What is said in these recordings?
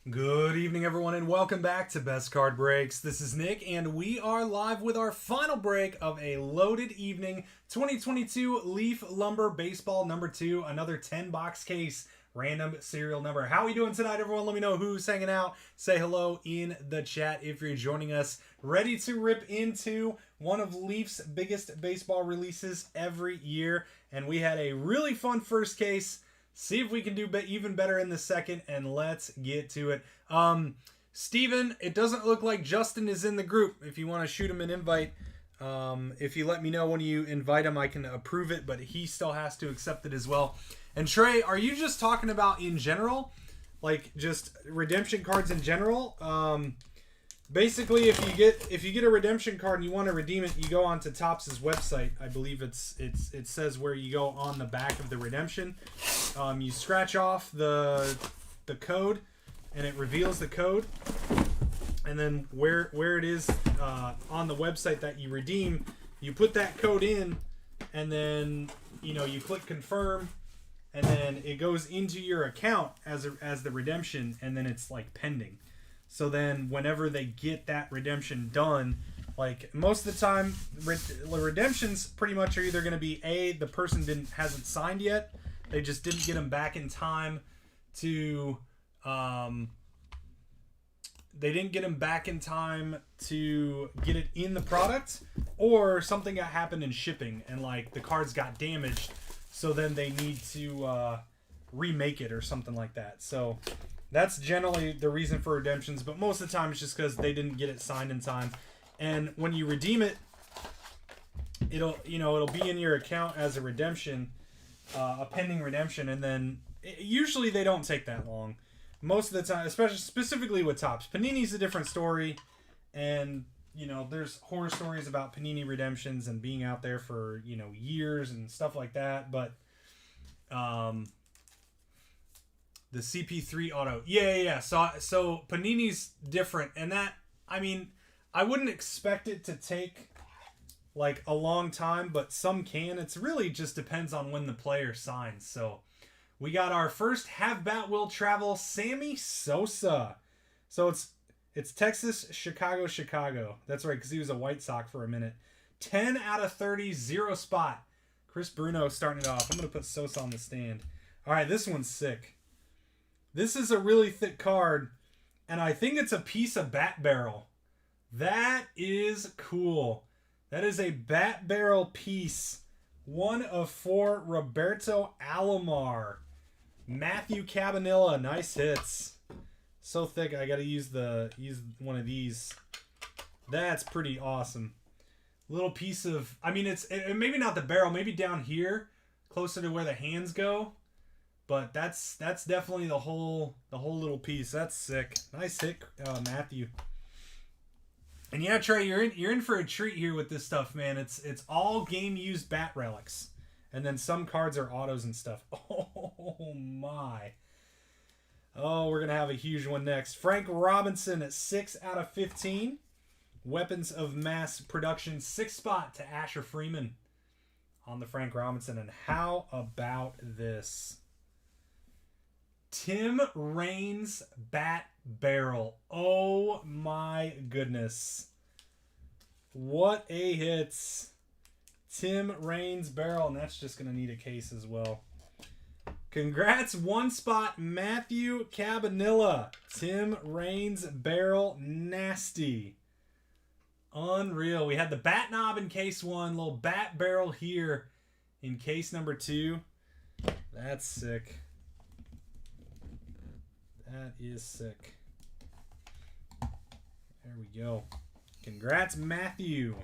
Good evening, everyone, and welcome back to Best Card Breaks. This is Nick, and we are live with our final break of a loaded evening 2022 Leaf Lumber Baseball number 2, another 10-box case, random serial number. How are we doing tonight, everyone? Let me know who's hanging out. Say hello in the chat if you're joining us. Ready to rip into one of Leaf's biggest baseball releases every year, and we had a really fun first case. See if we can do even better in the second, and let's get to it. Steven, it doesn't look like Justin is in the group. If you want to shoot him an invite, if you let me know when you invite him, I can approve it, but he still has to accept it as well. And Trey, are you just talking about in general? Like just redemption cards in general? Basically, if you get a redemption card and you want to redeem it, you go onto Topps' website. I believe it says where you go on the back of the redemption. You scratch off the code, and it reveals the code. And then where it is on the website that you redeem, you put that code in, and then you click confirm, and then it goes into your account as the redemption, and then it's like pending. So then whenever they get that redemption done, like most of the time, redemptions pretty much are either going to be the person hasn't signed yet, they just didn't get them back in time to they didn't get them back in time to get it in the product, or something that happened in shipping and like the cards got damaged, so then they need to remake it or something like that. So that's generally the reason for redemptions, but most of the time it's just because they didn't get it signed in time. And when you redeem it, it'll be in your account as a redemption, a pending redemption, and then usually they don't take that long. Most of the time, specifically with Topps. Panini's a different story, and there's horror stories about Panini redemptions and being out there for years and stuff like that. But the CP3 auto. Yeah. So Panini's different. And that, I wouldn't expect it to take like a long time, but some can. It's really just depends on when the player signs. So we got our first Have Bat Will Travel Sammy Sosa. So it's Texas, Chicago. That's right, because he was a White Sox for a minute. 10 out of 30, 0 spot. Chris Bruno starting it off. I'm going to put Sosa on the stand. All right, this one's sick. This is a really thick card, and I think it's a piece of bat barrel. That is cool. That is a bat barrel piece. 1 of 4, Roberto Alomar. Matthew Cabanilla, nice hits. So thick, I gotta use one of these. That's pretty awesome. Little piece of, it's maybe not the barrel, maybe down here, closer to where the hands go. But that's definitely the whole little piece. That's sick. Nice hit, Matthew. And yeah, Trey, you're in for a treat here with this stuff, man. It's all game used bat relics, and then some cards are autos and stuff. Oh my! Oh, we're gonna have a huge one next. Frank Robinson at 6 out of 15. Weapons of mass production, 6th spot to Asher Freeman on the Frank Robinson. And how about this? Tim Raines bat barrel. Oh my goodness. What a hit. Tim Raines barrel, and that's just going to need a case as well. Congrats, 1 spot, Matthew Cabanilla. Tim Raines barrel, nasty. Unreal. We had the bat knob in case 1, little bat barrel here in case number 2. That's sick. That is sick. There we go. Congrats, Matthew.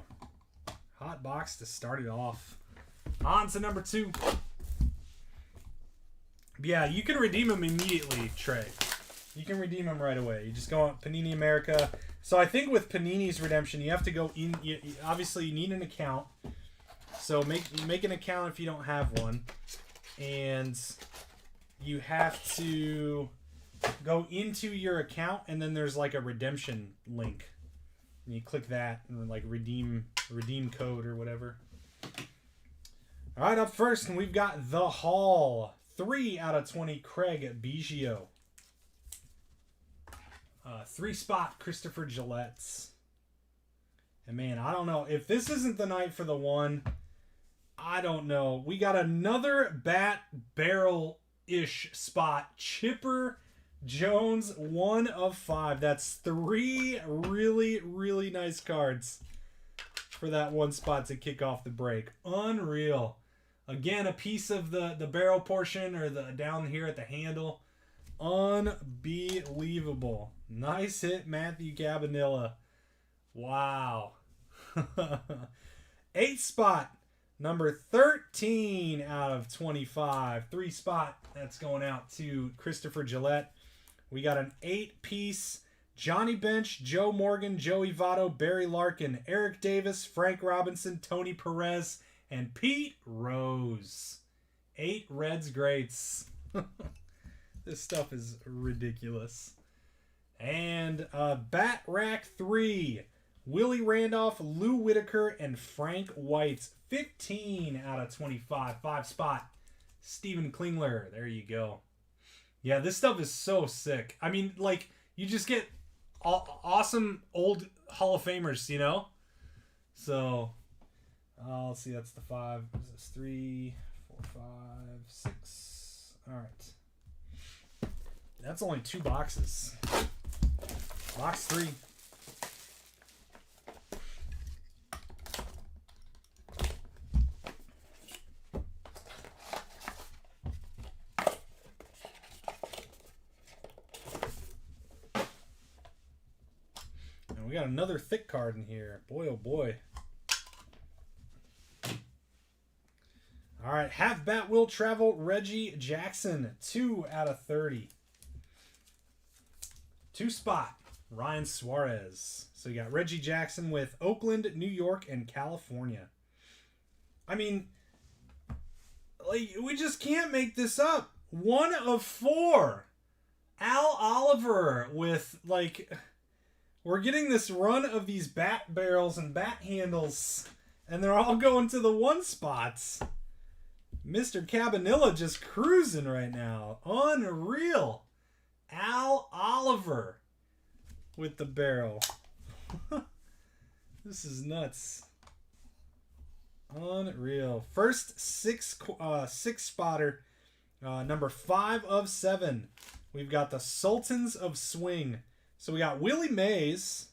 Hot box to start it off. On to number 2. Yeah, you can redeem them immediately, Trey. You can redeem them right away. You just go on Panini America. So I think with Panini's redemption, you have to go in. Obviously, you need an account. So make an account if you don't have one. And you have to go into your account, and then there's like a redemption link. And you click that and like redeem code or whatever. All right, up first, and we've got The Hall. 3 out of 20, Craig Biggio. 3-spot Christopher Gillette's. And man, I don't know. If this isn't the night for the one, I don't know. We got another bat barrel-ish spot. Chipper Jones, 1 of 5. That's 3 really, really nice cards for that one spot to kick off the break. Unreal. Again, a piece of the barrel portion or the down here at the handle. Unbelievable. Nice hit, Matthew Cabanilla. Wow. 8 spot, number 13 out of 25. 3 spot, that's going out to Christopher Gillette. We got an 8-piece Johnny Bench, Joe Morgan, Joey Votto, Barry Larkin, Eric Davis, Frank Robinson, Tony Perez, and Pete Rose. 8 Reds greats. This stuff is ridiculous. And Bat Rack 3. Willie Randolph, Lou Whitaker, and Frank White. 15 out of 25. 5 spot. Steven Klingler. There you go. Yeah, this stuff is so sick. I mean, like, you just get awesome old Hall of Famers, you know? So, let's see. That's the 5. Is this 3, 4, 5, 6? All right. That's only 2 boxes. Box 3. And we got another thick card in here. Boy, oh boy. All right, half bat will travel. Reggie Jackson, 2 out of 30. 2 spot, Ryan Suarez. So you got Reggie Jackson with Oakland, New York, and California. I mean, like, we just can't make this up. 1 of 4. Al Oliver with, like, we're getting this run of these bat barrels and bat handles, and they're all going to the 1 spots. Mr. Cabanilla just cruising right now. Unreal. Al Oliver with the barrel. This is nuts. Unreal. First 6 spotter, number 5 of 7. We've got the Sultans of Swing. So we got Willie Mays.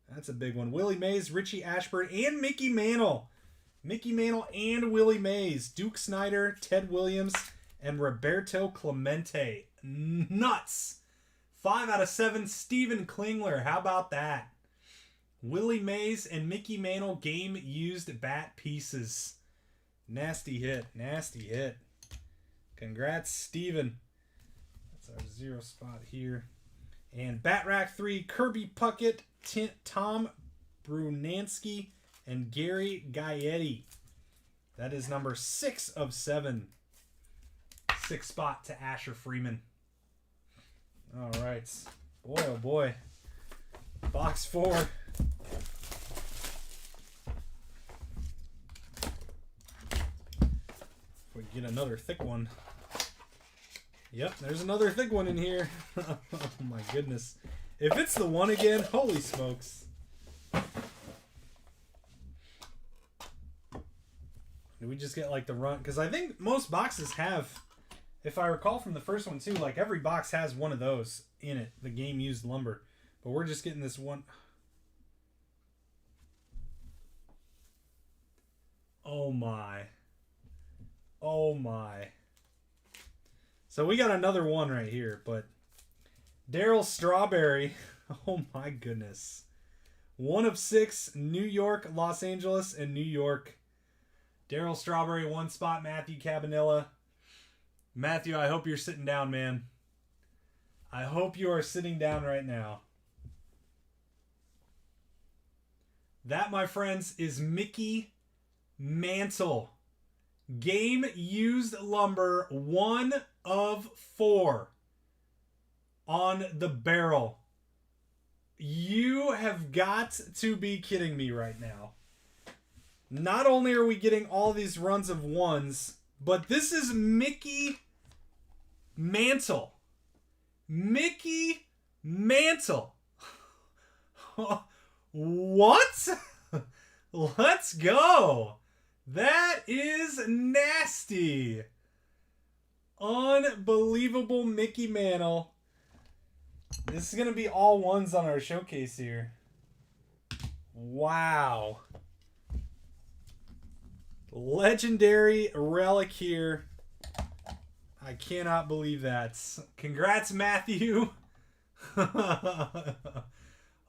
That's a big one. Willie Mays, Richie Ashburn, and Mickey Mantle. Mickey Mantle and Willie Mays. Duke Snyder, Ted Williams, and Roberto Clemente. Nuts. 5 out of 7, Steven Klingler. How about that? Willie Mays and Mickey Mantle game-used bat pieces. Nasty hit. Nasty hit. Congrats, Steven. That's our 0 spot here. And Bat Rack 3, Kirby Puckett, Tom Brunansky, and Gary Gaetti. That is number 6 of 7. 6 spot to Asher Freeman. All right. Boy, oh boy. Box 4. If we get another thick one. Yep, there's another thick one in here. Oh my goodness. If it's the one again, holy smokes. Do we just get like the run? Because I think most boxes have, if I recall from the first one too, like every box has one of those in it, the game used lumber. But we're just getting this one. Oh my. Oh my. So we got another one right here, but Darryl Strawberry. Oh my goodness. 1 of 6, New York, Los Angeles, and New York. Darryl Strawberry, 1 spot, Matthew Cabanilla. Matthew, I hope you're sitting down, man. I hope you are sitting down right now. That, my friends, is Mickey Mantle. Game used lumber, 1 of 4 on the barrel. You have got to be kidding me right now. Not only are we getting all these runs of 1s, but this is Mickey Mantle. Mickey Mantle. What? Let's go. That is nasty. Unbelievable Mickey Mantle. This is going to be all ones on our showcase here. Wow. Legendary relic here. I cannot believe that. Congrats, Matthew.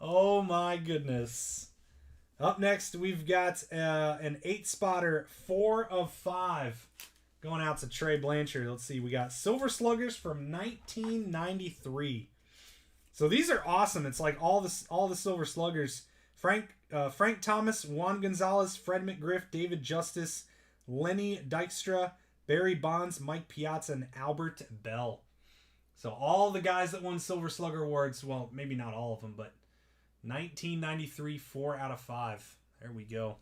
Oh my goodness. Up next, we've got an 8-spotter, 4 of 5, going out to Trey Blanchard. Let's see, we got Silver Sluggers from 1993. So these are awesome. It's like all the Silver Sluggers. Frank Thomas, Juan Gonzalez, Fred McGriff, David Justice, Lenny Dykstra, Barry Bonds, Mike Piazza, and Albert Bell. So all the guys that won Silver Slugger awards, well, maybe not all of them, but 1993, 4 out of 5. There we go.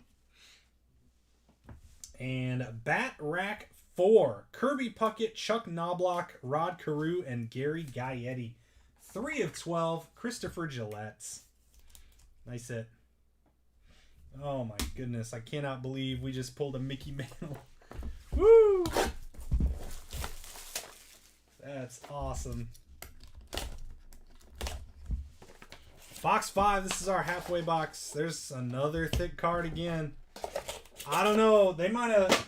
And Bat Rack 4, Kirby Puckett, Chuck Knobloch, Rod Carew, and Gary Gaetti. 3 of 12, Christopher Gillette. Nice hit. Oh my goodness, I cannot believe we just pulled a Mickey Mantle. Woo! That's awesome. Box 5, this is our halfway box. There's another thick card again. I don't know. They might have...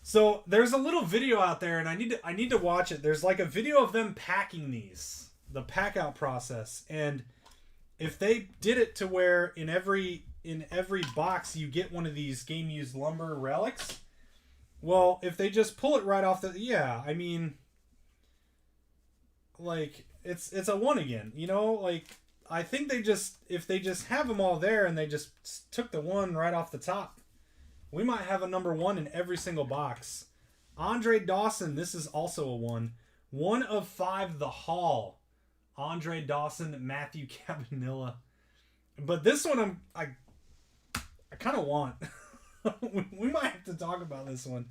So there's a little video out there, and I need to watch it. There's like a video of them packing these, the pack out process, and if they did it to where in every box you get one of these game used lumber relics, well, if they just pull it right off the, yeah, I mean, like it's a 1 again, you know, like I think if they just have them all there and they just took the 1 right off the top, we might have a number 1 in every single box. Andre Dawson, this is also a 1. 1 of 5, The Hall. Andre Dawson, Matthew Cabanilla. But this one I kind of want. We might have to talk about this one.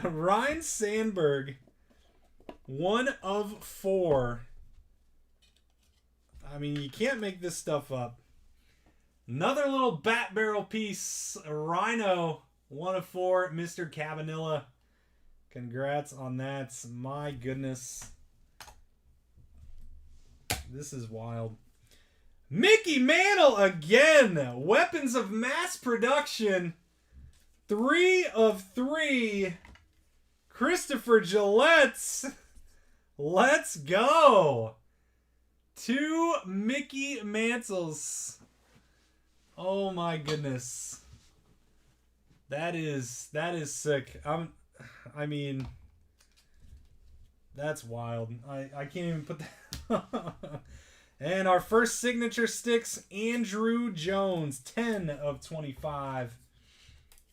Ryan Sandberg, 1 of 4. I mean, you can't make this stuff up. Another little bat barrel piece. Rhino, 1 of 4. Mr. Cabanilla. Congrats on that. My goodness. This is wild. Mickey Mantle again. Weapons of mass production. 3 of 3. Christopher Gillette. Let's go. 2 Mickey Mantles. Oh my goodness. That is sick. I mean, that's wild. I can't even put that. And our first signature sticks, Andrew Jones, 10 of 25.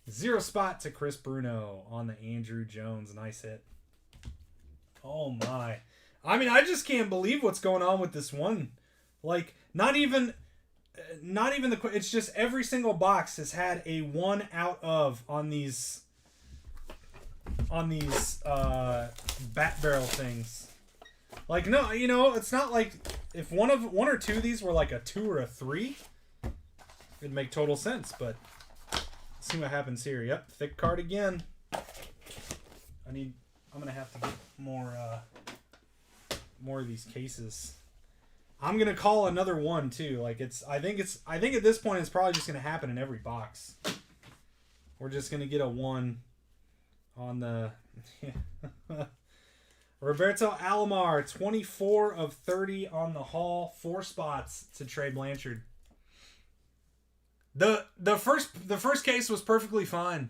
0 spot to Chris Bruno on the Andrew Jones. Nice hit. Oh my. I mean, I just can't believe what's going on with this one. Like, not even it's just every single box has had a 1 out of on these bat barrel things. Like, no, you know, it's not like if one or two of these were like a 2 or a 3, it'd make total sense. But let's see what happens here. Yep, thick card again. I'm gonna have to get more of these cases. I'm gonna call another 1 too. Like I think at this point it's probably just gonna happen in every box. We're just gonna get a 1 on the. Roberto Alomar, 24 of 30 on the Hall, 4 spots to Trey Blanchard. The first case was perfectly fine.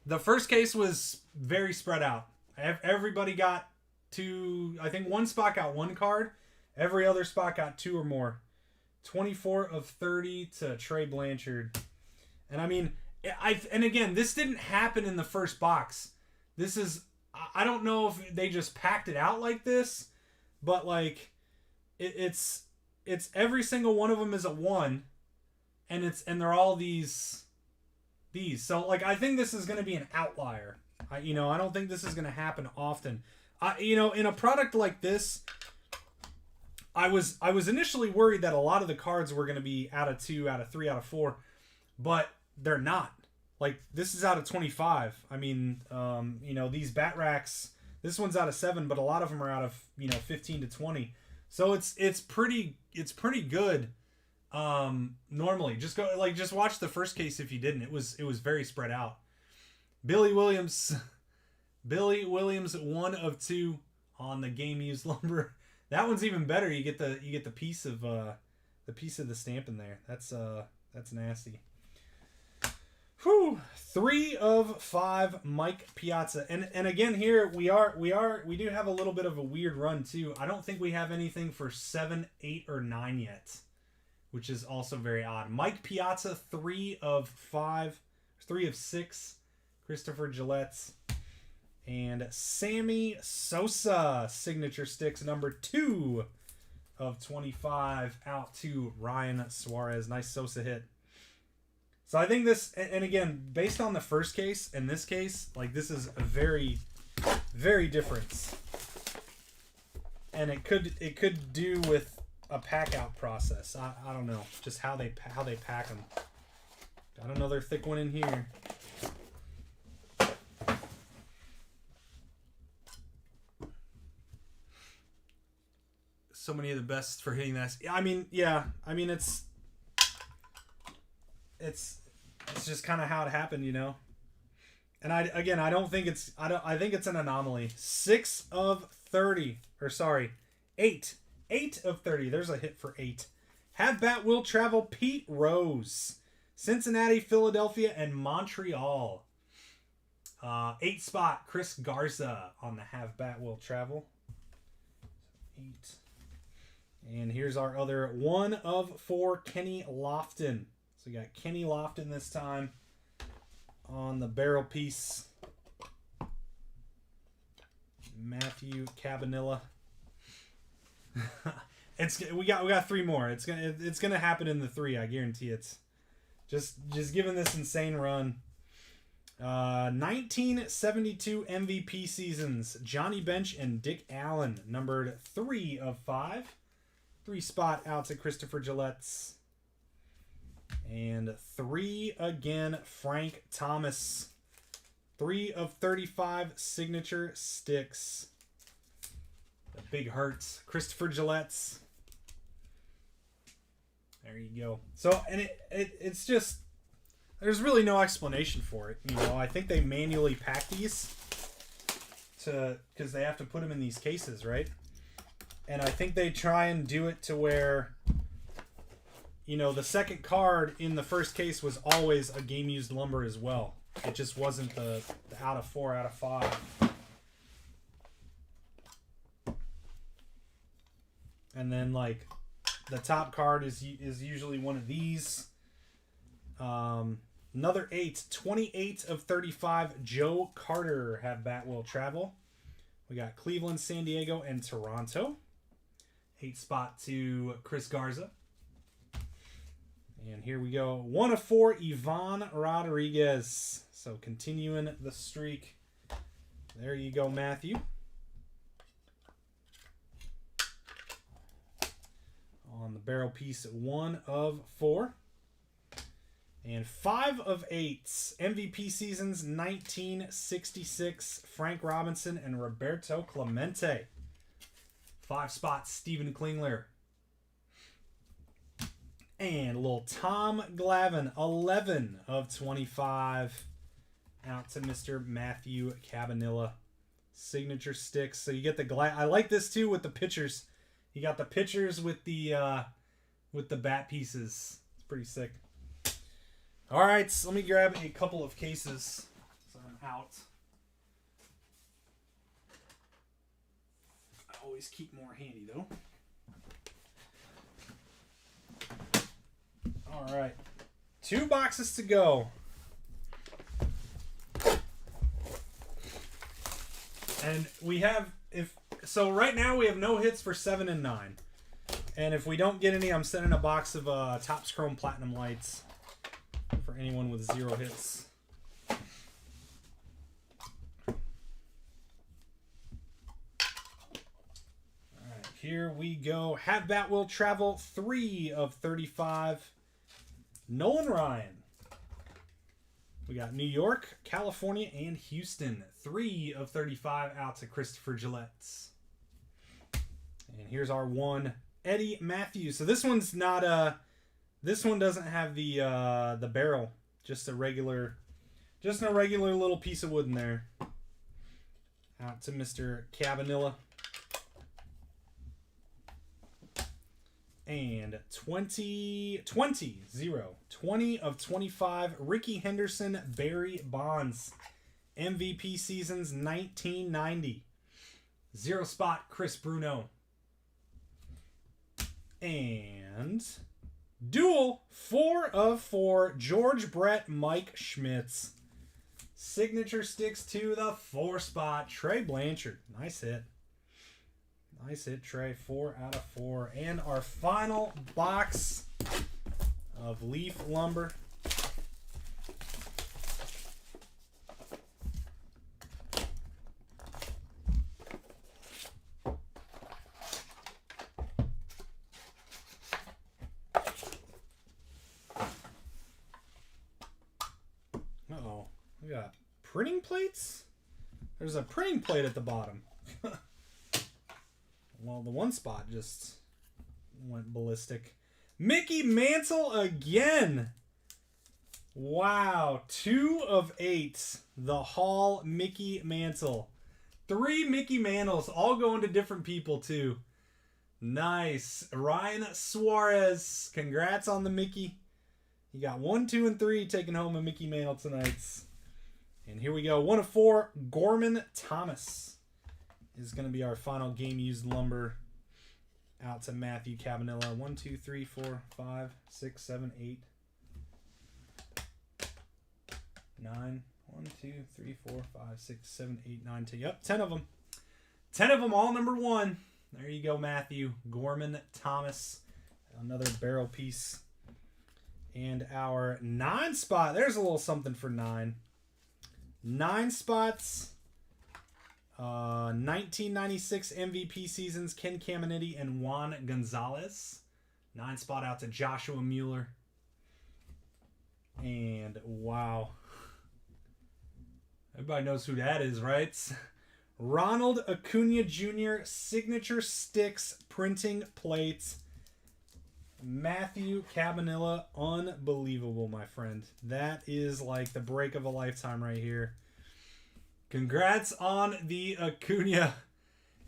The first case was very spread out. Everybody got 2. I think 1 spot got 1 card. Every other spot got 2 or more. 24 of 30 to Trey Blanchard. And I mean, and again, this didn't happen in the first box. This is, I don't know if they just packed it out like this, but like it's every single one of them is a 1, and they're all these. So like I think this is going to be an outlier. I don't think this is going to happen often. In a product like this, I was initially worried that a lot of the cards were going to be out of 2, out of 3, out of 4, but they're not. Like, this is out of 25. I mean, these bat racks, this one's out of 7, but a lot of them are out of 15 to 20. So it's pretty good. Normally, just watch the first case if you didn't. It was very spread out. Billy Williams, 1 of 2 on the game used lumber. That one's even better. You get the piece of the stamp in there. That's nasty. Whew. 3 of 5 Mike Piazza. And again here we do have a little bit of a weird run too. I don't think we have anything for 7, 8, or 9 yet, which is also very odd. Mike Piazza, 3 of 5, 3 of 6. Christopher Gillette's. And Sammy Sosa, signature sticks, number 2 of 25, out to Ryan Suarez. Nice Sosa hit. So I think this, and again, based on the first case and this case, like, this is a very, very different. And it could do with a pack out process. I don't know, just how they pack them. Got another thick one in here. So many of the best for hitting that. I mean, yeah. I mean, it's just kind of how it happened, And I don't think it's. I think it's an anomaly. 6 of 30, or sorry, 8 of 30. There's a hit for 8. Have Bat Will Travel, Pete Rose, Cincinnati, Philadelphia, and Montreal. 8 spot Chris Garza on the Have Bat Will Travel. 8. And here's our other 1 of 4 Kenny Lofton. So we got Kenny Lofton this time on the barrel piece. Matthew Cabanilla. we got 3 more. It's gonna happen in the 3. I guarantee it's just given this insane run. 1972 MVP seasons. Johnny Bench and Dick Allen, numbered 3 of 5. 3 spot out to Christopher Gillette's. And 3 again, Frank Thomas. 3 of 35 signature sticks. The big hurts. Christopher Gillette's. There you go. So, and it's just, there's really no explanation for it. I think they manually pack these because they have to put them in these cases, right? And I think they try and do it to where, the second card in the first case was always a game used lumber as well. It just wasn't the out of 4, out of 5. And then, like, the top card is usually one of these. Another 8, 28 of 35, Joe Carter, Have Bat Will Travel. We got Cleveland, San Diego, and Toronto. 8 spot to Chris Garza. And here we go. 1 of 4, Ivan Rodriguez. So continuing the streak. There you go, Matthew. On the barrel piece, 1 of 4. And 5 of 8, MVP seasons 1966, Frank Robinson and Roberto Clemente. 5 spots, Stephen Klingler. And a little Tom Glavine, 11 of 25, out to Mr. Matthew Cabanilla. Signature sticks. So you get the I like this too with the pitchers. You got the pitchers with the bat pieces. It's pretty sick. All right, so let me grab a couple of cases. So I'm out. I always keep more handy though. All right, 2 boxes to go. And we have, right now we have no hits for 7 and 9. And if we don't get any, I'm sending a box of Topps Chrome Platinum Lights for anyone with 0 hits. All right, here we go. Have Bat Will Travel, 3 of 35. Nolan Ryan. We got New York, California, and Houston. 3 of 35 out to Christopher Gillette. And here's our one, Eddie Matthews. So this one's not this one doesn't have the barrel. Just a regular little piece of wood in there. Out to Mr. Cabanilla. And 20 of 25, Ricky Henderson, Barry Bonds. MVP seasons 1990. 0 spot, Chris Bruno. And dual 4 of 4, George Brett, Mike Schmitz. Signature sticks to the 4 spot, Trey Blanchard. Nice hit. Nice hit, Trey. 4 out of 4. And our final box of Leaf Lumber. Uh-oh. We got printing plates? There's a printing plate at the bottom. Well, the one spot just went ballistic. Mickey Mantle again. Wow. 2 of 8. The Hall Mickey Mantle. 3 Mickey Mantles, all going to different people too. Nice. Ryan Suarez. Congrats on the Mickey. You got 1, 2, and 3 taking home a Mickey Mantle tonight. And here we go. 1 of 4. Gorman Thomas is going to be our final game used lumber. Out to Matthew Cabanilla. 1, 2, 3, 4, 5, 6, 7, 8, 9. 1, 2, 3, 4, 5, 6, 7, 8, 9, 10. Yep, 10 of them. 10 of them, all number 1. There you go, Matthew. Gorman Thomas. Another barrel piece. And our 9 spot. There's a little something for 9. 9 spots. 1996 MVP seasons, Ken Caminiti and Juan Gonzalez. 9 spot out to Joshua Mueller. And wow. Everybody knows who that is, right? Ronald Acuna Jr. Signature Sticks Printing Plates. Matthew Cabanilla. Unbelievable, my friend. That is like the break of a lifetime right here. Congrats on the Acuna.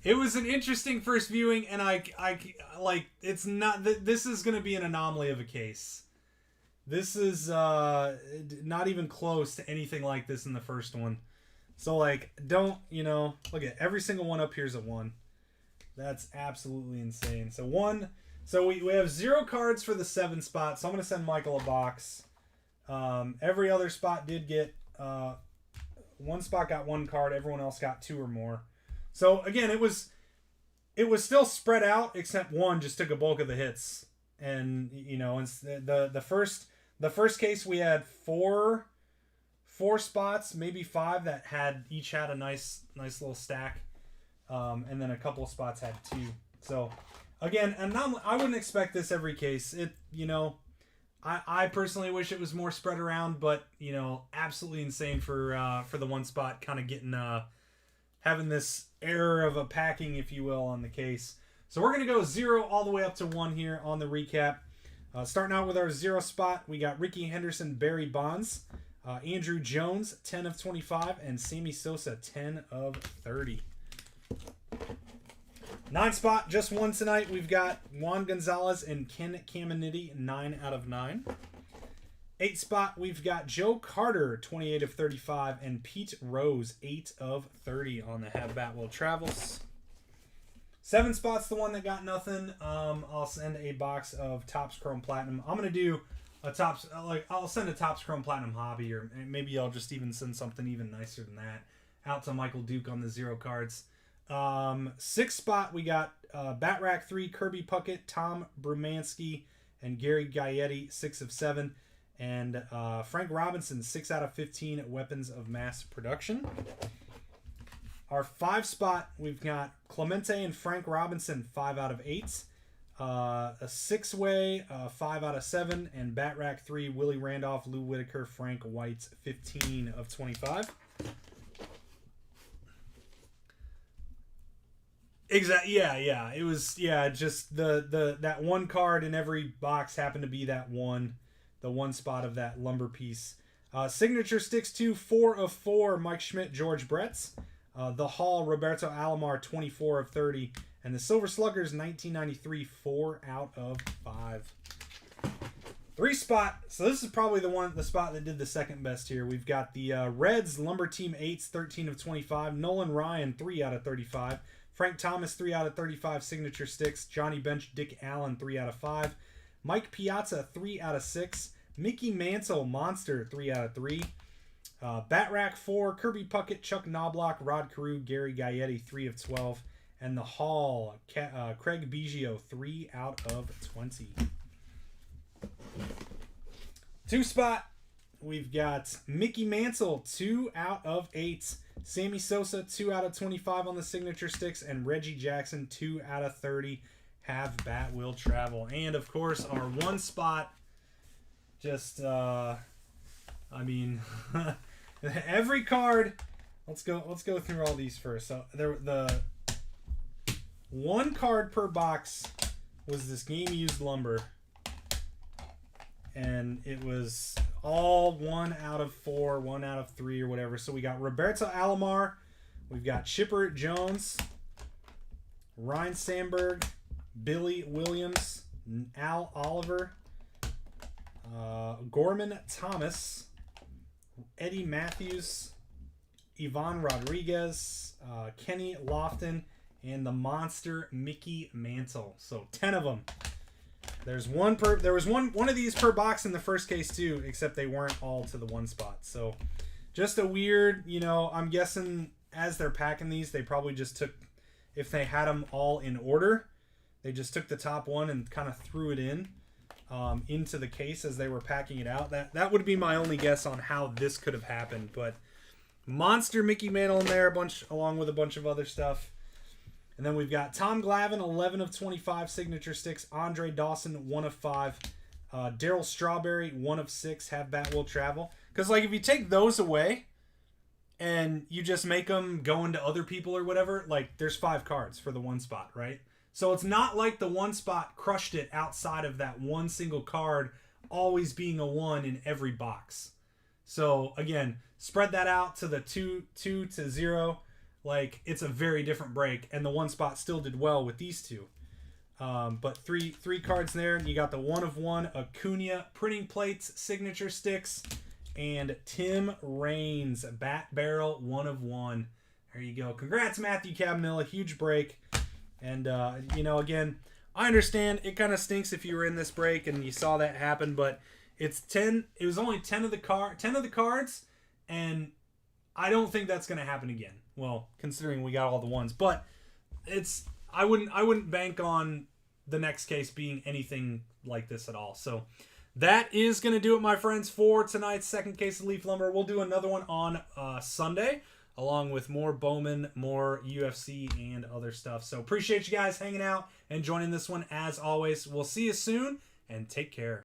It was an interesting first viewing, and I like, it's not, this is going to be an anomaly of a case. This is not even close to anything like this in the first one. So, like, don't, look at every single one up here is a 1. That's absolutely insane. So, 1, so we have 0 cards for the 7 spot, so I'm going to send Michael a box. Every other spot did get, 1 spot got 1 card, everyone else got 2 or more. So again, it was still spread out, except 1 just took a bulk of the hits. And it's the first case we had 4 spots, maybe 5 that each had a nice little stack, and then a couple of spots had 2. So again, and I wouldn't expect this every case. I personally wish it was more spread around, but absolutely insane for the 1 spot kind of getting having this error of a packing, if you will, on the case. So we're gonna go 0 all the way up to 1 here on the recap. Starting out with our 0 spot, we got Ricky Henderson, Barry Bonds, Andrew Jones, 10 of 25, and Sammy Sosa, 10 of 30. 9 spot, just 1 tonight. We've got Juan Gonzalez and Ken Caminiti, 9 out of 9. 8 spot, we've got Joe Carter, 28 of 35, and Pete Rose, 8 of 30 on the Have Bat Will Travels. 7 spot's the one that got nothing. I'll send a box of Topps Chrome Platinum. I'm gonna do a Topps, I'll send a Topps Chrome Platinum hobby, or maybe I'll just even send something even nicer than that out to Michael Duke on the 0 cards. 6 spot, we got Bat Rack 3, Kirby Puckett, Tom Brumansky, and Gary Gaetti, 6 of 7. And Frank Robinson, 6 out of 15 Weapons of Mass Production. Our 5 spot, we've got Clemente and Frank Robinson, 5 out of 8. A 6-way, 5 out of 7. And Bat Rack 3, Willie Randolph, Lou Whitaker, Frank White, 15 of 25. Exactly. Yeah. It was just that one card in every box happened to be the one spot of that lumber piece. Signature sticks to 4 of 4, Mike Schmidt, George Bretz. The Hall, Roberto Alomar, 24 of 30. And the Silver Sluggers, 1993, 4 out of 5. 3 spot. So this is probably the spot that did the second best here. We've got the Reds, Lumber Team 8s, 13 of 25. Nolan Ryan, 3 out of 35. Frank Thomas, 3 out of 35 signature sticks. Johnny Bench, Dick Allen, 3 out of 5. Mike Piazza, 3 out of 6. Mickey Mantle, Monster, 3 out of 3. Bat Rack 4, Kirby Puckett, Chuck Knobloch, Rod Carew, Gary Gaetti, 3 of 12. And the Hall, Craig Biggio, 3 out of 20. 2 spot, we've got Mickey Mantle, 2 out of 8. Sammy Sosa, 2 out of 25 on the signature sticks. And Reggie Jackson, 2 out of 30. Have Bat Will Travel. And, of course, our 1 spot, just, every card. Let's go through all these first. So the 1 card per box was this Game Used Lumber, and it was all 1 out of 4, 1 out of 3, or whatever. So we got Roberto Alomar, we've got Chipper Jones, Ryan Sandberg, Billy Williams, Al Oliver, Gorman Thomas, Eddie Matthews, Ivan Rodriguez, Kenny Lofton, and the Monster Mickey Mantle. So 10 of them. There was one of these per box in the first case too, except they weren't all to the 1 spot. So just a weird, I'm guessing as they're packing these, they probably just took, if they had them all in order, they just took the top one and kind of threw it into the case as they were packing it out. That would be my only guess on how this could have happened. But Monster Mickey Mantle in there, along with a bunch of other stuff. And then we've got Tom Glavine, 11 of 25 signature sticks. Andre Dawson, 1 of 5. Daryl Strawberry, 1 of 6. Have Bat Will Travel. Because if you take those away and you just make them go into other people or whatever, there's 5 cards for the 1 spot, right? So it's not like the 1 spot crushed it outside of that one single card always being a 1 in every box. So again, spread that out to the 2 to 0. It's a very different break, and the 1 spot still did well with these 2. But three cards there. You got the 1 of 1 Acuna printing plates, signature sticks, and Tim Raines bat barrel 1 of 1. There you go. Congrats, Matthew Cabanilla. Huge break. And again, I understand it kind of stinks if you were in this break and you saw that happen, but it's 10. It was only 10 of the cards, and I don't think that's going to happen again. Well, considering we got all the ones, but I wouldn't bank on the next case being anything like this at all. So that is going to do it, my friends, for tonight's second case of Leaf Lumber. We'll do another one on Sunday, along with more Bowman, more UFC, and other stuff. So appreciate you guys hanging out and joining this one as always. We'll see you soon, and take care.